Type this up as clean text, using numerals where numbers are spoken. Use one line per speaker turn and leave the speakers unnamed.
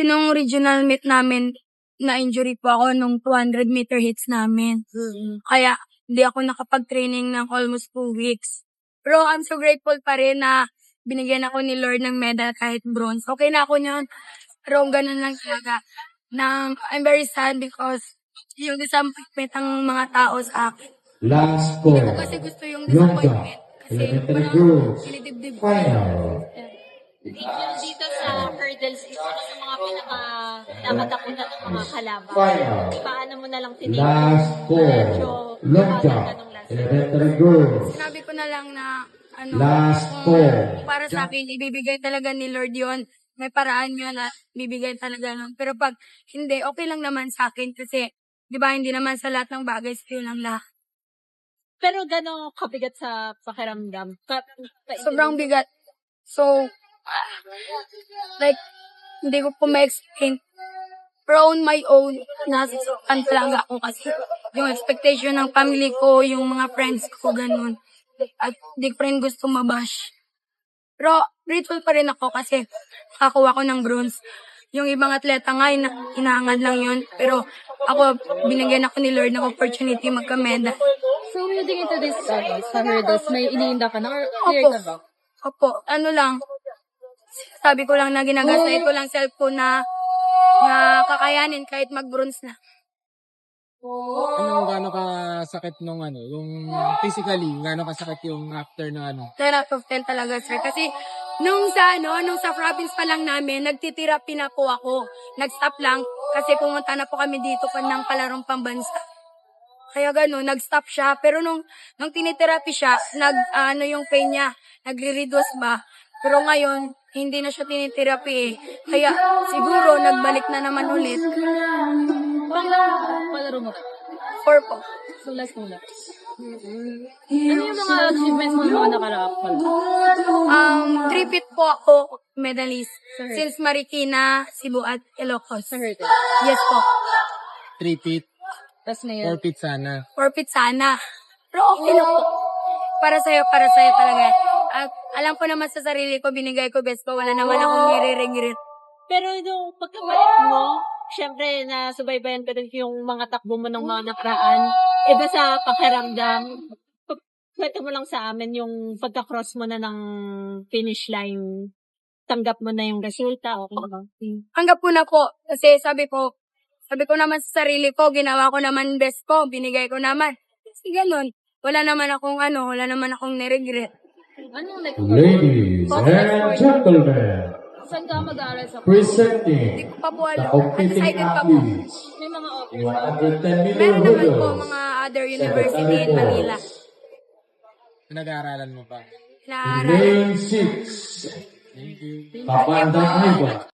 Kasi nung regional meet namin, na-injury po ako nung 200-meter hits namin. Kaya hindi ako nakapag-training ng almost 2 weeks. Pero I'm so grateful pa rin na binigyan ako ni Lord ng medal kahit bronze. Okay na ako niyan. Pero ganun lang talaga. I'm very sad because yung disappointment ng mga tao sa akin.
Last
Hindi
call.
ko kasi gusto yung disappointment. Kasi
Elementary
parang
girls.
kinidibdib ko.
Final.
Dito sa hurdles, isa na sa mga nakatakutan ng mga kalaban.
Final.
Paano mo na lang tinigil?
Last
Medyo
call. Long jump.
tanong last.
Elementary girls.
Sinabi ko na lang na
Last
kung
call.
para sa akin, ibibigay talaga ni Lord yon. May paraan yun na bibigay talaga nun. Pero pag hindi, okay lang naman sa akin kasi, di ba, hindi naman sa lahat ng bagay sa'yo lang lahat.
Pero gano'ng kabigat sa pakiramdam?
Sobrang bigat. So, like, hindi ko po ma-explain. Pero on my own, nasasaktan talaga ako kasi yung expectation ng family ko, yung mga friends ko, ganun. At di ko rin gusto mabash. Pero grateful pa rin ako kasi nakakuha ko ng bronze. Yung ibang atleta nga, inaangad lang yun. Pero ako, binigyan ako ni Lord ng opportunity magka-medal.
So, leading into this sa hurdles, may iniinda ka na or
clear ka ba? Opo, ano lang. Sabi ko lang na ginagasay ko lang self ko na kakayanin kahit mag-bronze na.
Anong gaano ka sakit nung yung physically, gaano ka sakit yung after ng
10 out of 10 talaga, sir. Kasi nung sa province pa lang namin, nagtitirapi na po ako. Nag-stop lang kasi pumunta na po kami dito pa ng palarong pambansa. Kaya gano'n, nag-stop siya. Pero nung tiniterapi siya, yung pain niya, nagre-reduce ba? Pero ngayon, hindi na siya tiniterapi eh. Kaya siguro, nagbalik na naman ulit.
Palaro mo.
4 po.
So, last muna. Ano yung mga achievements mo ng mga nakaraan?
3-peat po ako medalist. Since Marikina, Cebu at Ilocos.
Sa hurdles.
Yes po.
3 feet,
Tapos ngayon,
4 feet sana.
4-peat sana. Pero okay na po. Para sa'yo talaga. At alam ko naman sa sarili ko, binigay ko best ko. Wala naman akong nire-regret.
pero yung pagkabalik mo, syempre, nasubaybayan ka din yung mga takbo mo ng mga nakaraan. Iba sa pakiramdam. Kwento mo lang sa amin yung pagka-cross mo na ng finish line. Tanggap mo na yung resulta. Okay ba?
Hanggang po na po. Kasi sabi ko naman sa sarili ko, ginawa ko naman best ko, binigay ko naman. Kasi ganun. Wala naman akong nire-regret.
Anong
Ladies and gentlemen,
Saan ka mag-aaral sa
Hindi
presenting
ko pa po
the
alam.
competing
Undecided pa po.
athletes
May mga offer.
in 110 meter
Meron naman po
hurdles.
mga other university in Manila.
Pinag-aaralan mo pa.
Inaaralan.
Lane 6,
Thank you.
Papandang Riva.